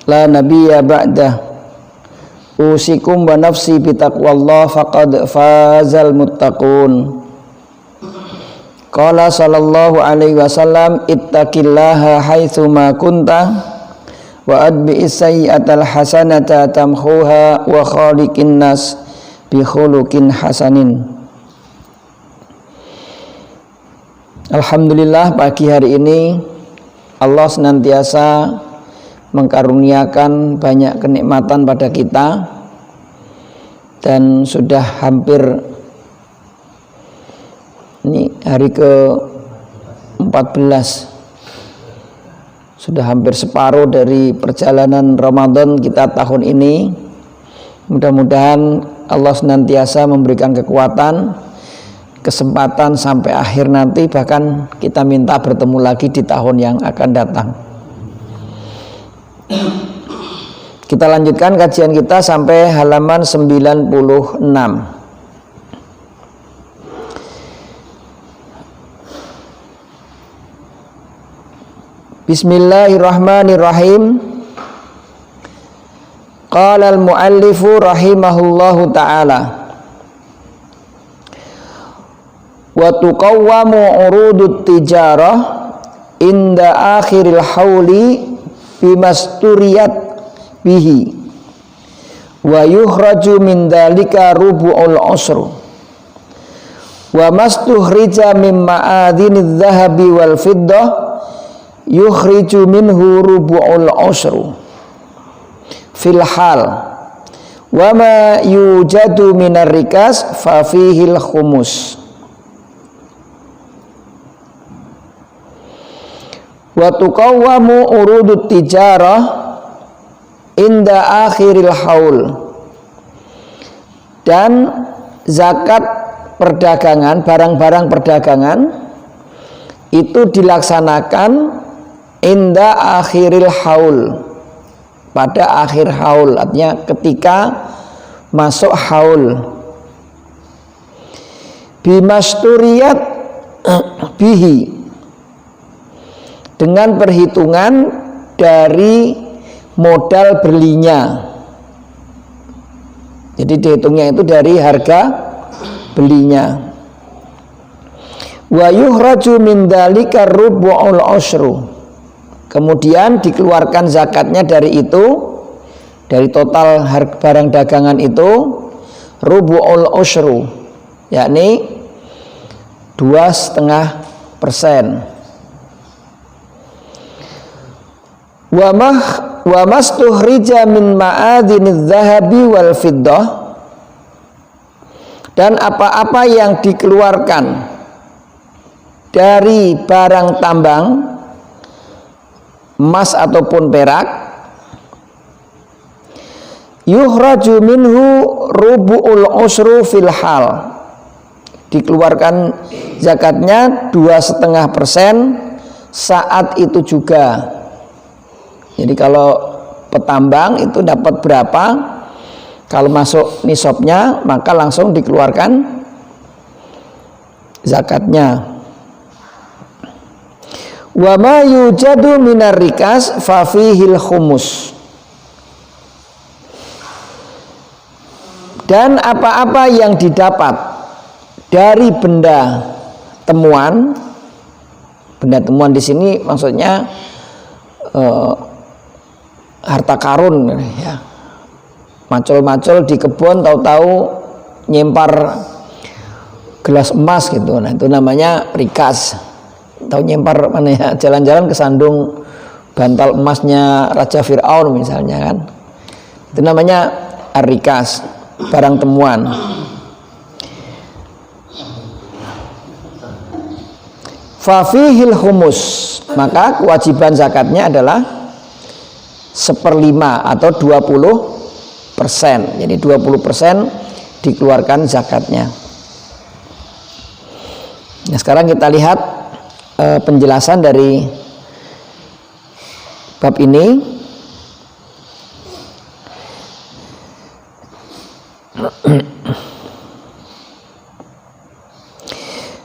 la nabiyya ba'dah. Usikum wa nafsi bitaqwallah faqad fazal muttaqun. Qala sallallahu alaihi wasallam ittaqillaha haitsu ma kunta wa adbi'is sayyi'atal hasanata tamhuha wa khaliqin nas bi khuluqin hasanin. Alhamdulillah, pagi hari ini Allah senantiasa mengkaruniakan banyak kenikmatan pada kita, dan sudah hampir ini hari ke-14, sudah hampir separuh dari perjalanan Ramadan kita tahun ini. Mudah-mudahan Allah senantiasa memberikan kekuatan, kesempatan sampai akhir nanti, bahkan kita minta bertemu lagi di tahun yang akan datang. Kita lanjutkan kajian kita sampai halaman 96. Bismillahirrahmanirrahim. Qala al-muallifu rahimahullahu ta'ala, wa tuqawwamu urudut tijarah inda akhiril hauli bimasturiyat bihi wa yuhraju min dalika rubu'ul usru wa mastuhrija min ma'adinidh dhahabi wal fiddah yukhriju minhu rubu'ul usru fil hal wa ma yujadu minar rikas fa fihil khumus. Wa tuqawwamu urudut tijarah inda akhiril haul, dan zakat perdagangan, barang-barang perdagangan itu dilaksanakan inda akhiril haul, pada akhir haul, artinya ketika masuk haul. Bimasturiyat bihi, dengan perhitungan dari modal belinya. Jadi dihitungnya itu dari harga belinya. Wa yuhraju min dzalika rubu'ul usru, kemudian dikeluarkan zakatnya dari itu, dari total harga barang dagangan itu, rubu'ul usru, yakni 2,5%. Wa mastuhrija min ma'adinidh dhahabi wal fiddah, dan apa-apa yang dikeluarkan dari barang tambang, emas ataupun perak, yuhraju minhu rubu'ul usru fil hal, dikeluarkan zakatnya 2,5% saat itu juga. Jadi kalau petambang itu dapat berapa, kalau masuk nisabnya maka langsung dikeluarkan zakatnya. Wa ma yujadu minar rikas fa fihil khumus, dan apa-apa yang didapat dari benda temuan. Benda temuan di sini maksudnya harta karun, ya, macul-macul di kebun tahu-tahu nyempar gelas emas gitu, nah itu namanya rikas. Tahu nyempar mana ya, jalan-jalan kesandung bantal emasnya Raja Fir'aun misalnya kan, itu namanya rikas, barang temuan. Fafihil humus, maka kewajiban zakatnya adalah 1/5 atau 20%. Jadi 20% dikeluarkan zakatnya. Nah, sekarang kita lihat penjelasan dari bab ini.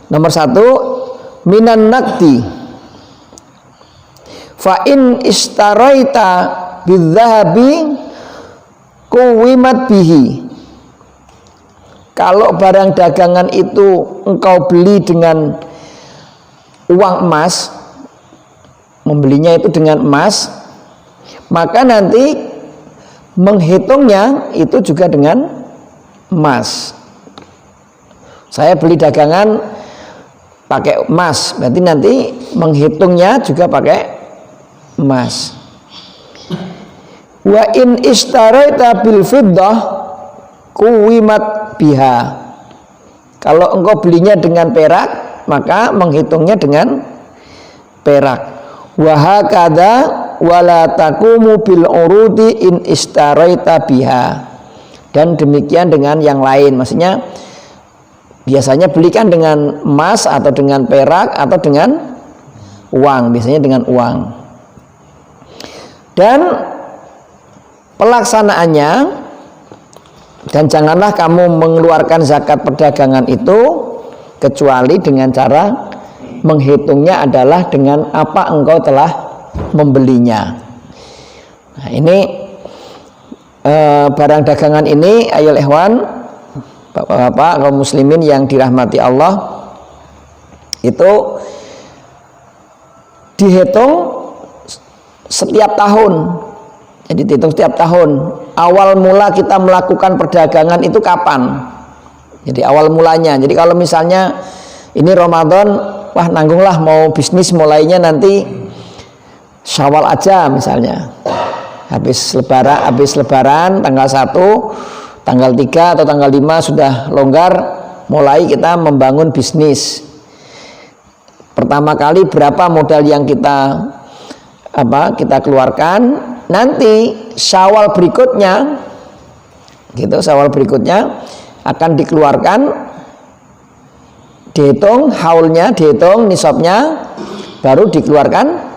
Nomor 1, minan nakti fa in istaraita bidzahabi kuwimat bihi. Kalau barang dagangan itu engkau beli dengan uang emas, membelinya itu dengan emas, maka nanti menghitungnya itu juga dengan emas. Saya beli dagangan pakai emas, berarti nanti menghitungnya juga pakai emas. Wa in istaraita bil fiddah kuwimat biha. Kalau engkau belinya dengan perak, maka menghitungnya dengan perak. Wa hakadha wala taqumu bil urudi in istaraita biha. Dan demikian dengan yang lain, maksudnya biasanya belikan dengan emas atau dengan perak atau dengan uang, biasanya dengan uang. Dan pelaksanaannya, dan janganlah kamu mengeluarkan zakat perdagangan itu kecuali dengan cara menghitungnya adalah dengan apa engkau telah membelinya. Nah, ini barang dagangan ini ayol ikhwan, bapak-bapak kaum muslimin yang dirahmati Allah, itu dihitung setiap tahun. Jadi dihitung setiap tahun. Awal mula kita melakukan perdagangan itu kapan? Jadi awal mulanya. Jadi kalau misalnya ini Ramadan, wah nanggunglah mau bisnis mulainya nanti Syawal aja misalnya. Habis lebaran tanggal 1, tanggal 3 atau tanggal 5 sudah longgar, mulai kita membangun bisnis. Pertama kali berapa modal yang kita keluarkan, nanti Syawal berikutnya gitu, Syawal berikutnya akan dikeluarkan, dihitung haulnya, dihitung nisabnya, baru dikeluarkan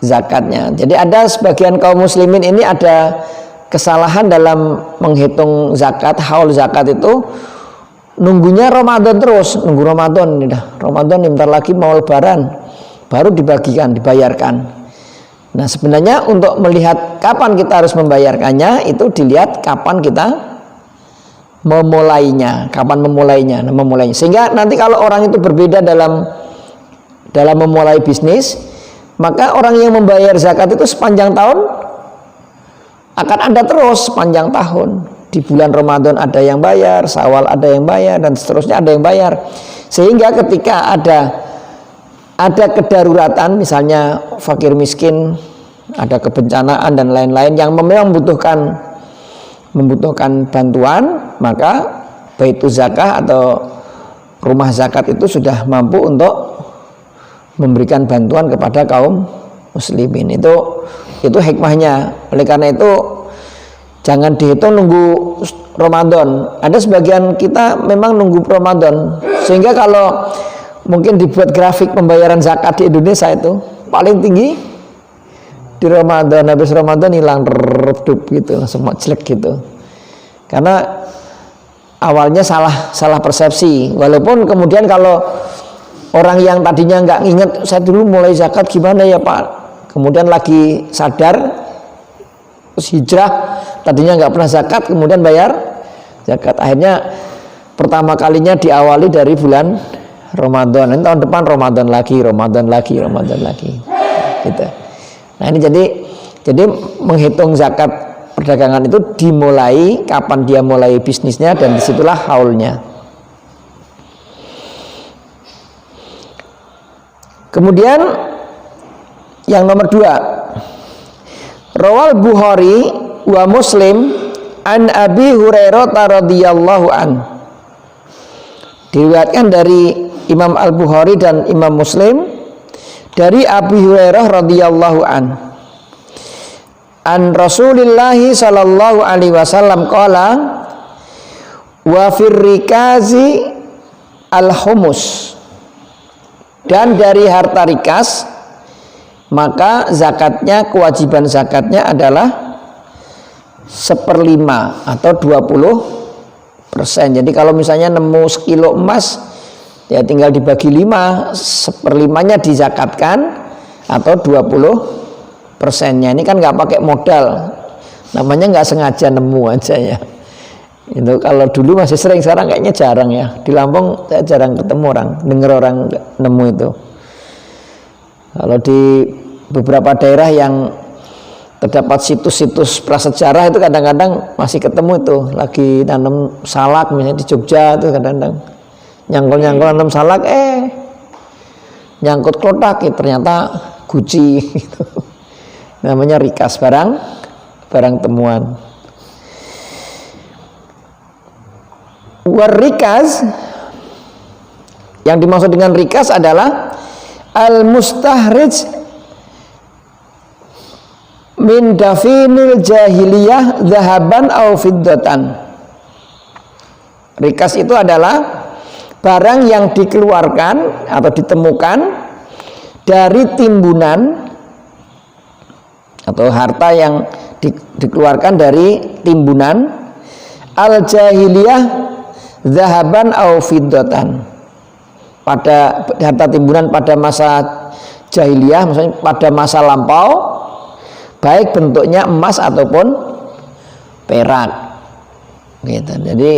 zakatnya. Jadi ada sebagian kaum muslimin ini ada kesalahan dalam menghitung zakat, haul zakat itu nunggunya Ramadan terus, nunggu Ramadan, ini dah Ramadan, bentar lagi mau lebaran, baru dibagikan, dibayarkan. Nah sebenarnya untuk melihat kapan kita harus membayarkannya, itu dilihat kapan kita memulainya, Nah, memulainya. Sehingga nanti kalau orang itu berbeda dalam memulai bisnis, maka orang yang membayar zakat itu sepanjang tahun akan ada terus sepanjang tahun. Di bulan Ramadan ada yang bayar, Syawal ada yang bayar, dan seterusnya ada yang bayar. Sehingga ketika ada kedaruratan, misalnya fakir miskin, ada kebencanaan dan lain-lain yang memang membutuhkan bantuan, maka baitu zakah atau rumah zakat itu sudah mampu untuk memberikan bantuan kepada kaum muslimin. Itu hikmahnya. Oleh karena itu jangan dihitung nunggu Ramadan. Ada sebagian kita memang nunggu Ramadan, sehingga kalau mungkin dibuat grafik pembayaran zakat di Indonesia itu paling tinggi di Ramadan, habis Ramadan hilang redup gitu, langsung jelek gitu. Karena awalnya salah persepsi. Walaupun kemudian kalau orang yang tadinya nggak ingat, saya dulu mulai zakat gimana ya Pak, kemudian lagi sadar, terus hijrah, tadinya nggak pernah zakat, kemudian bayar zakat. Akhirnya pertama kalinya diawali dari bulan Ramadan. Ini tahun depan Ramadan lagi gitu. Nah ini jadi menghitung zakat perdagangan itu dimulai kapan dia mulai bisnisnya, dan disitulah haulnya. Kemudian yang nomor 2, rawal Bukhari wa Muslim an Abi Hurairah radhiyallahu an. Diriwayatkan dari Imam Al-Bukhari dan Imam Muslim dari Abi Hurairah radhiyallahu an. An Rasulillahi sallallahu alaihi wasallam qala wa firrikazi al-humus. Dan dari harta rikas, maka zakatnya, kewajiban zakatnya adalah 1/5 atau 20%. Jadi kalau misalnya nemu sekilo emas, ya tinggal dibagi 5, 1/5-nya dizakatkan atau 20%. persennya. Ini kan nggak pakai modal, namanya nggak sengaja nemu aja ya. Itu kalau dulu masih sering, sekarang kayaknya jarang ya. Di Lampung saya jarang ketemu orang, dengar orang nemu itu. Kalau di beberapa daerah yang terdapat situs-situs prasejarah itu kadang-kadang masih ketemu itu, lagi nanam salak misalnya di Jogja itu kadang-kadang nyangkul-nyangkul nanam salak, nyangkut klotak ya, ternyata guci gitu. Namanya rikas, barang temuan. Warikas, yang dimaksud dengan rikas adalah al-mustahrij min dafinil jahiliyah zahaban au fiddatan. Rikas itu adalah barang yang dikeluarkan atau ditemukan dari timbunan atau harta yang dikeluarkan dari timbunan al-jahiliyah zahaban au fiddatan. Pada harta timbunan pada masa jahiliyah, maksudnya pada masa lampau, baik bentuknya emas ataupun perak gitu. Jadi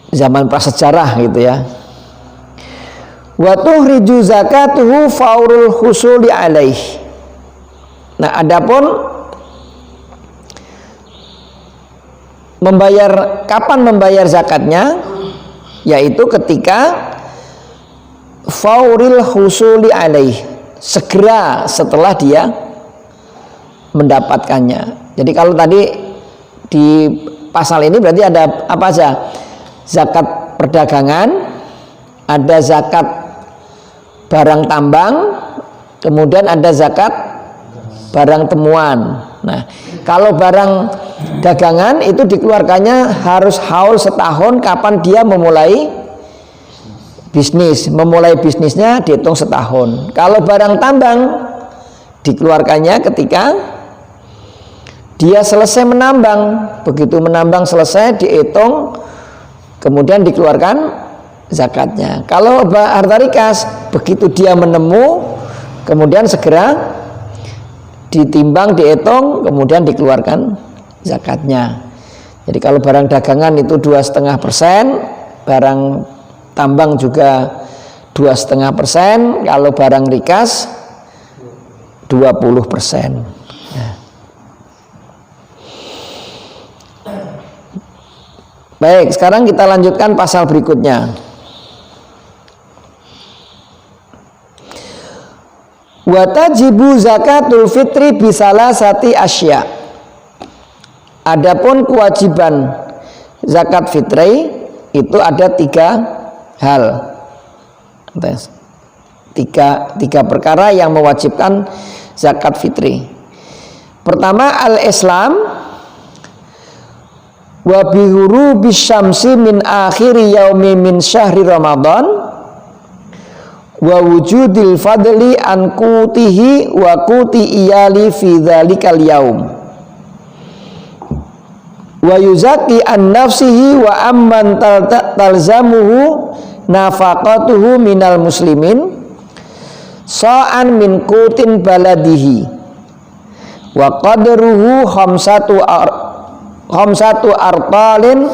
zaman prasejarah gitu ya. Wa tuhriju zakatuhu faurul husuli alaih. Nah, adapun kapan membayar zakatnya, yaitu ketika fauril husuli alaih, segera setelah dia mendapatkannya. Jadi kalau tadi di pasal ini berarti ada apa aja? Zakat perdagangan, ada zakat barang tambang, kemudian ada zakat barang temuan. Nah, kalau barang dagangan itu dikeluarkannya harus haul setahun kapan dia memulai bisnis. Memulai bisnisnya dihitung setahun. Kalau barang tambang dikeluarkannya ketika dia selesai menambang. Begitu menambang selesai dihitung, kemudian dikeluarkan zakatnya. Kalau harta rikas, begitu dia menemu, kemudian segera ditimbang, dihitung, kemudian dikeluarkan zakatnya. Jadi kalau barang dagangan itu 2,5%, barang tambang juga 2,5%, kalau barang rikas 20%. Nah. Baik, sekarang kita lanjutkan pasal berikutnya. Wa tajibu zakatul fitri bisalah sati asya. Adapun kewajiban zakat fitri itu ada 3 hal. Tiga perkara yang mewajibkan zakat fitri. Pertama, al-Islam wa bihuru bisyamsi min akhiri yaumi min syahri Ramadan wa wujudil fadli an qutihi wa quti iyali fi dzalikal yaum wa yuzaki an nafsihi wa amman talzamuhu nafaqatuhu minal muslimin sa'an min qutin baladihi wa qadruhu khamsatu artalin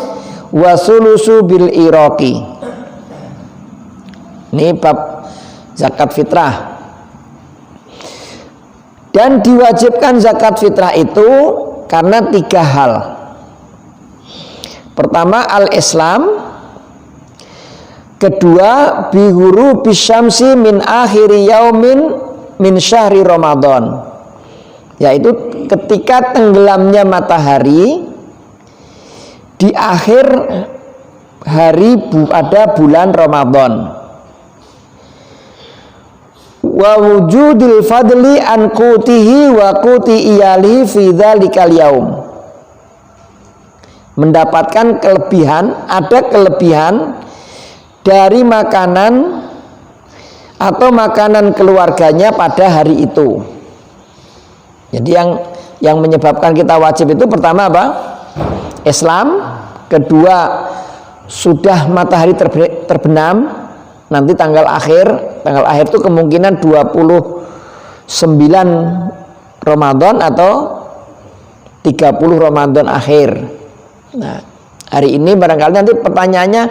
wa sulusu bil iraqi. Ini bab zakat fitrah. Dan diwajibkan zakat fitrah itu karena 3 hal. Pertama, al-Islam. Kedua, bihuru bisyamsi min akhiri yaumin min syahri Ramadan, yaitu ketika tenggelamnya matahari di akhir hari pada bulan Ramadan. Wa wujudil fadli an qutihi wa quti iyalihi fi dzalikal yaum. Mendapatkan kelebihan, ada kelebihan dari makanan atau makanan keluarganya pada hari itu. Jadi yang menyebabkan kita wajib itu pertama apa? Islam. Kedua, sudah matahari terbenam, nanti tanggal akhir itu kemungkinan 21 9 Ramadan atau 30 Ramadan akhir. Nah, hari ini barangkali nanti pertanyaannya,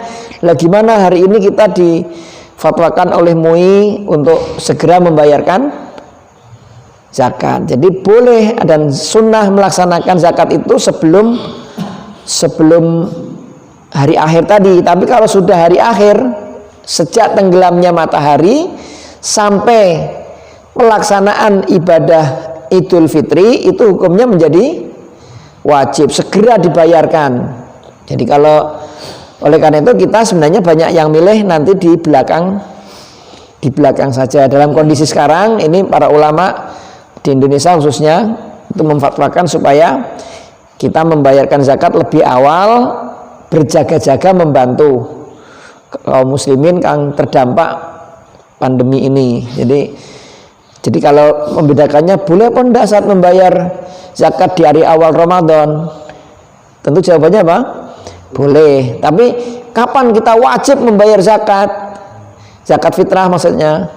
lah gimana hari ini kita difatwakan oleh MUI untuk segera membayarkan zakat. Jadi boleh dan sunnah melaksanakan zakat itu sebelum hari akhir tadi. Tapi kalau sudah hari akhir, sejak tenggelamnya matahari sampai pelaksanaan ibadah Idul Fitri, itu hukumnya menjadi wajib segera dibayarkan. Jadi kalau oleh karena itu kita sebenarnya banyak yang milih nanti di belakang saja. Dalam kondisi sekarang ini para ulama di Indonesia khususnya itu memfatwakan supaya kita membayarkan zakat lebih awal, berjaga-jaga membantu kaum muslimin yang terdampak pandemi ini. Jadi kalau membedakannya boleh apa enggak saat membayar zakat di hari awal Ramadan? Tentu jawabannya apa? Boleh. Tapi kapan kita wajib membayar zakat? Zakat fitrah maksudnya,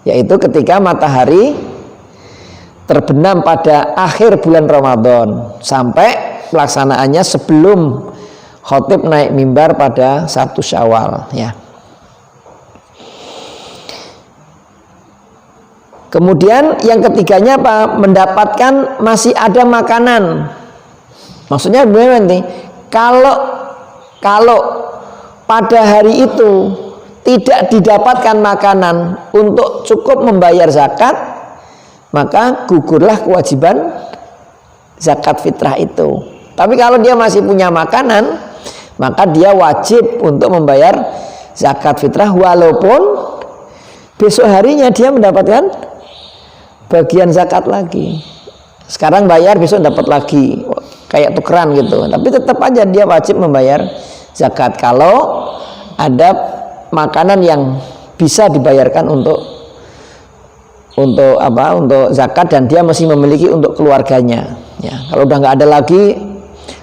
yaitu ketika matahari terbenam pada akhir bulan Ramadan sampai pelaksanaannya sebelum khotib naik mimbar pada 1 Syawal, ya. Kemudian yang ketiganya apa? Mendapatkan masih ada makanan. Maksudnya gimana nih? Kalau pada hari itu tidak didapatkan makanan untuk cukup membayar zakat, maka gugurlah kewajiban zakat fitrah itu. Tapi kalau dia masih punya makanan, maka dia wajib untuk membayar zakat fitrah walaupun besok harinya dia mendapatkan bagian zakat lagi. Sekarang bayar, besok dapat lagi, kayak tukeran gitu. Tapi tetap aja dia wajib membayar zakat kalau ada makanan yang bisa dibayarkan untuk zakat dan dia masih memiliki untuk keluarganya. Ya, kalau udah nggak ada lagi,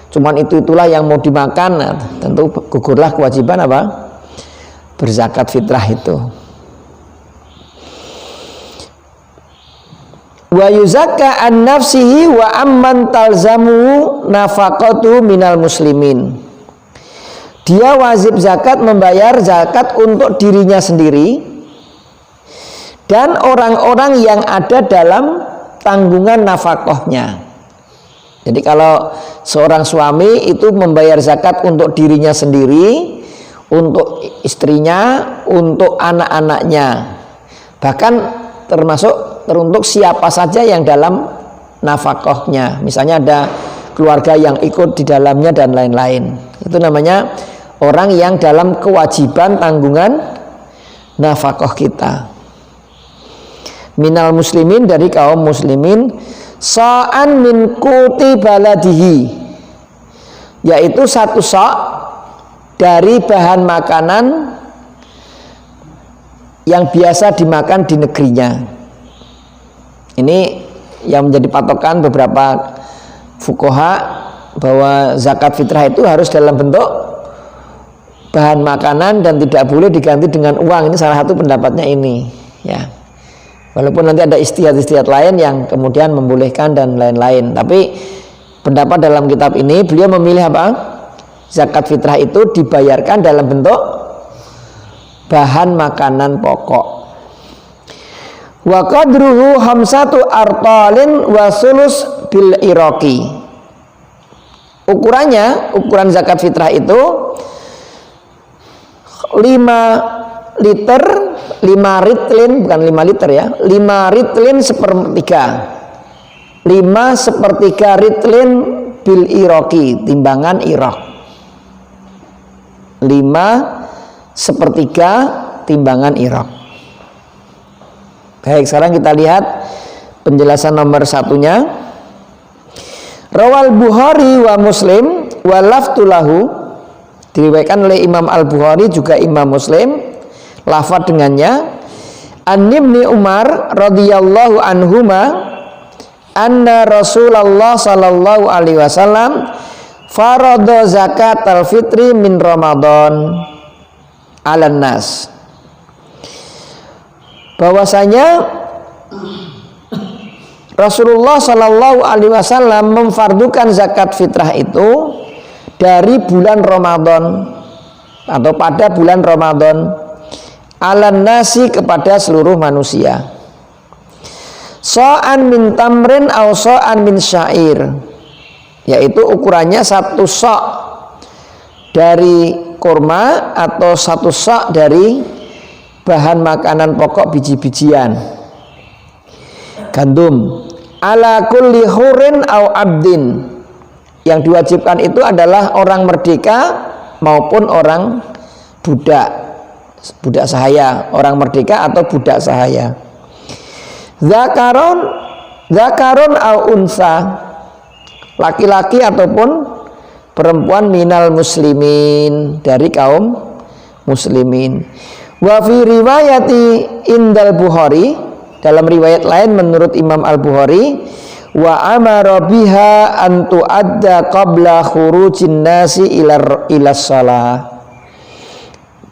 cuman itulah yang mau dimakan, nah, tentu gugurlah kewajiban berzakat fitrah itu. Wa yuzakka an nafsihi wa amman talzamu nafaqatu minal muslimin. Dia wajib zakat, membayar zakat untuk dirinya sendiri dan orang-orang yang ada dalam tanggungan nafkahnya. Jadi kalau seorang suami itu membayar zakat untuk dirinya sendiri, untuk istrinya, untuk anak-anaknya, bahkan teruntuk siapa saja yang dalam nafkahnya. Misalnya ada keluarga yang ikut di dalamnya dan lain-lain. Itu namanya orang yang dalam kewajiban tanggungan nafkah kita. Minal muslimin, dari kaum muslimin, sa'an min quti baladihi, yaitu 1 sa' dari bahan makanan yang biasa dimakan di negerinya. Ini yang menjadi patokan beberapa fuqaha bahwa zakat fitrah itu harus dalam bentuk bahan makanan dan tidak boleh diganti dengan uang. Ini salah satu pendapatnya ini, ya. Walaupun nanti ada istihad-istihad lain yang kemudian membolehkan dan lain-lain, tapi pendapat dalam kitab ini beliau memilih apa? Zakat fitrah itu dibayarkan dalam bentuk bahan makanan pokok. Wa qadruhu hamsatu artalin wa sulus bil iraqi. Ukuran zakat fitrah itu 5 liter, 5 ritlin, bukan 5 liter ya, 5 ritlin sepertiga, 5 sepertiga ritlin bil iraqi, timbangan Irak, 5 sepertiga timbangan Irak. Baik, sekarang kita lihat penjelasan nomor 1-nya. Rawal Bukhari wa Muslim wa laftulahu, diriwayatkan oleh Imam Al-Bukhari juga Imam Muslim, lafaz dengannya, an Ibni Umar radhiyallahu anhuma anna Rasulullah sallallahu alaihi wasallam farada zakatal fitri min Ramadan 'alan nas. Bahwasanya Rasulullah Shallallahu Alaihi Wasallam memfardukan zakat fitrah itu dari bulan Ramadan atau pada bulan Ramadan, alan nasi kepada seluruh manusia. So'an min tamrin au so'an min syair, yaitu ukurannya 1 sok dari kurma atau 1 sok dari bahan makanan pokok biji-bijian gandum. Ala kulli hurin au abdin, yang diwajibkan itu adalah orang merdeka maupun orang budak sahaya, orang merdeka atau budak sahaya. Zakaron au unsa, laki-laki ataupun perempuan, minal muslimin, dari kaum muslimin. Wa fi riwayati indal Bukhari, dalam riwayat lain menurut Imam Al-Bukhari, wa amara biha an tu'adda qabla khurujin nasi ila shalah,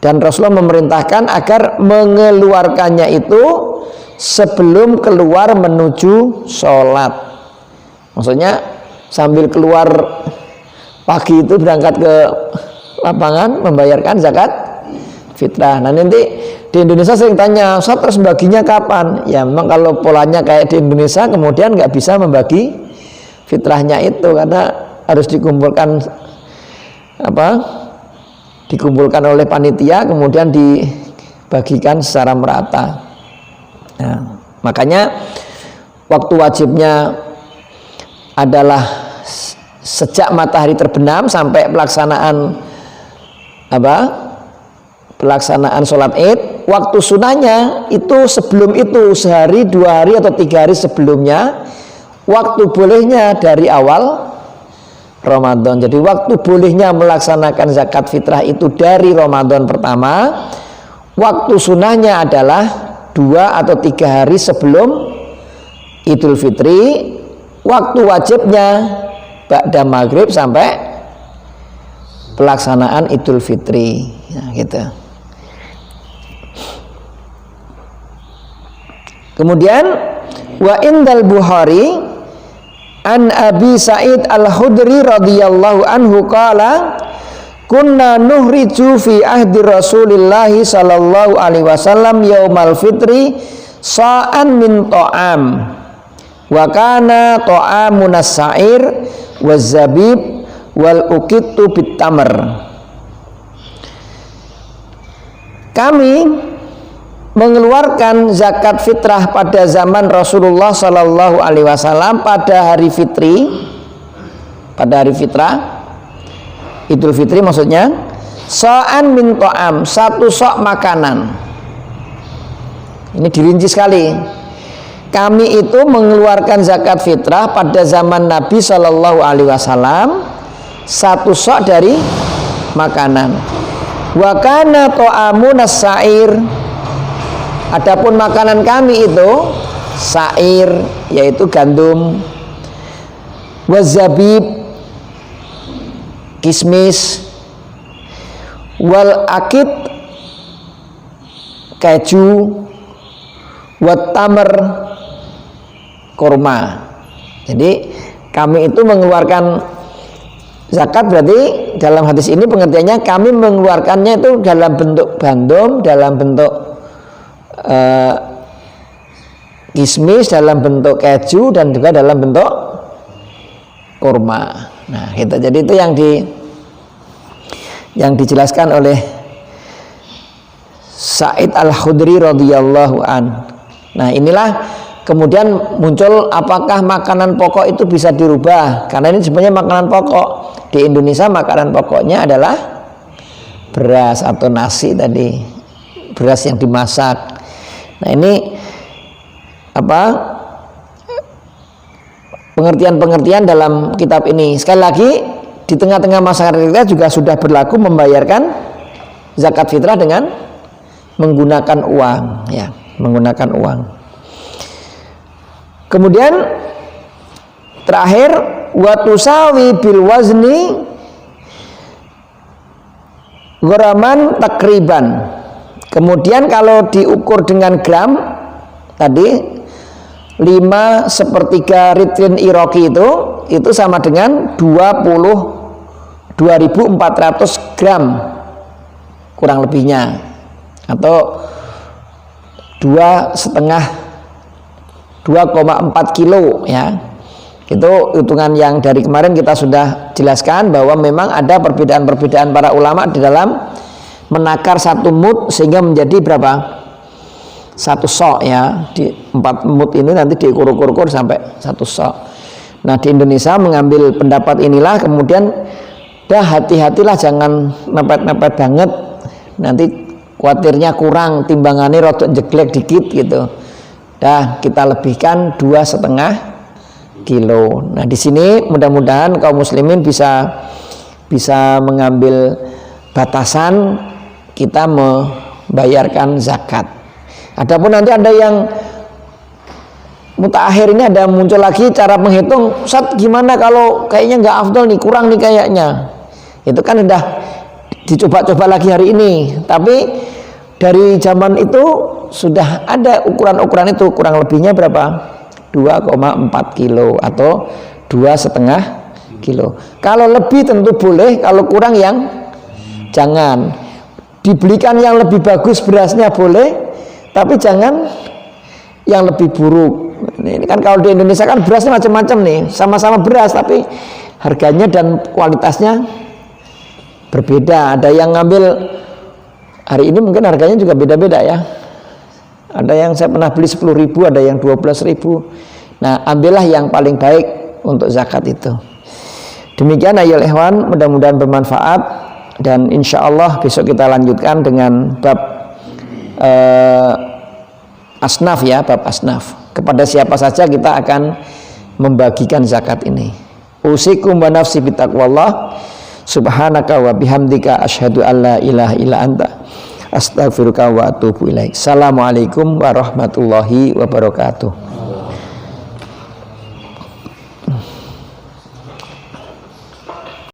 dan Rasulullah memerintahkan agar mengeluarkannya itu sebelum keluar menuju sholat. Maksudnya sambil keluar pagi itu berangkat ke lapangan membayarkan zakat fitrah. Nah nanti di Indonesia sering tanya, Ustaz terus baginya kapan? Ya memang kalau polanya kayak di Indonesia, kemudian nggak bisa membagi fitrahnya itu karena harus dikumpulkan dikumpulkan oleh panitia, kemudian dibagikan secara merata. Nah, makanya waktu wajibnya adalah sejak matahari terbenam sampai pelaksanaan sholat id. Waktu sunahnya itu sebelum itu, sehari, 2 hari atau 3 hari sebelumnya. Waktu bolehnya dari awal Ramadan. Jadi waktu bolehnya melaksanakan zakat fitrah itu dari Ramadan pertama. Waktu sunahnya adalah 2 atau 3 hari sebelum Idul Fitri. Waktu wajibnya ba'da maghrib sampai pelaksanaan Idul Fitri. Nah, gitu. Kemudian wa indal Bukhari an Abi Sa'id Al-Khudri radhiyallahu anhu qala kunna nuhriju fi ahdi Rasulillah sallallahu alaihi wasallam yaumal fitri sa'an min ta'am wa kana ta'amun as-sa'ir waz zabib wal uqittu bit tamr. Kami mengeluarkan zakat fitrah pada zaman Rasulullah Sallallahu Alaihi Wasallam pada hari fitri, pada hari fitrah, Idul Fitri maksudnya, sa'an min ta'am, 1 sok makanan. Ini dirinci sekali. Kami itu mengeluarkan zakat fitrah pada zaman Nabi Sallallahu Alaihi Wasallam 1 sok dari makanan. Wa kana ta'amun as-sa'ir, adapun makanan kami itu sa'ir, yaitu gandum, wazabib, kismis, wal akid, keju, wat tamr, kurma. Jadi kami itu mengeluarkan zakat, berarti dalam hadis ini pengertiannya kami mengeluarkannya itu dalam bentuk gandum, dalam bentuk kismis, dalam bentuk keju, dan juga dalam bentuk kurma. Nah, gitu. Jadi itu yang dijelaskan oleh Sa'id Al-Khudri radhiyallahu an. Nah, inilah kemudian muncul apakah makanan pokok itu bisa dirubah, karena ini sebenarnya makanan pokok. Di Indonesia makanan pokoknya adalah beras atau nasi tadi, beras yang dimasak. Nah, ini pengertian-pengertian dalam kitab ini. Sekali lagi, di tengah-tengah masyarakat kita juga sudah berlaku membayarkan zakat fitrah dengan menggunakan uang, ya, menggunakan uang. Kemudian terakhir, wa tusawi bil wazni gharaman takriban. Kemudian kalau diukur dengan gram tadi 5/3 ritrin Iraqi itu sama dengan 22.400 gram kurang lebihnya, atau 2,4 kilo ya. Itu hitungan yang dari kemarin kita sudah jelaskan bahwa memang ada perbedaan-perbedaan para ulama di dalam menakar satu mud sehingga menjadi berapa? 1 sok ya. Di 4 mud ini nanti diukur-ukur sampai 1 sok. Nah, di Indonesia mengambil pendapat inilah, kemudian dah hati-hatilah jangan mepet-mepet banget. Nanti khawatirnya kurang, timbangannya rodok jeglek dikit gitu. Dah kita lebihkan 2,5 kilo. Nah, di sini mudah-mudahan kaum muslimin bisa mengambil batasan kita membayarkan zakat. Adapun nanti ada yang mutaakhir ini ada muncul lagi cara menghitung, Ustaz gimana kalau kayaknya nggak afdol nih, kurang nih kayaknya. Itu kan udah dicoba-coba lagi hari ini, tapi dari zaman itu sudah ada ukuran-ukuran itu, kurang lebihnya berapa? 2,4 kilo atau 2,5 kilo. Kalau lebih tentu boleh, kalau kurang yang jangan. Dibelikan yang lebih bagus berasnya boleh, tapi jangan yang lebih buruk. Ini kan kalau di Indonesia kan berasnya macam-macam nih, sama-sama beras tapi harganya dan kualitasnya berbeda. Ada yang ngambil hari ini mungkin harganya juga beda-beda ya. Ada yang saya pernah beli 10.000, ada yang 12.000. Nah, ambillah yang paling baik untuk zakat itu. Demikian ayol ikhwan, mudah-mudahan bermanfaat, dan insya Allah besok kita lanjutkan dengan bab asnaf ya, bab asnaf. Kepada siapa saja kita akan membagikan zakat ini. Usikum wa nafsi bitaqwallah. Subhanaka wa bihamdika asyhadu an la ilaha illa anta astaghfiruka wa atubu ilaik. Assalamualaikum warahmatullahi wabarakatuh.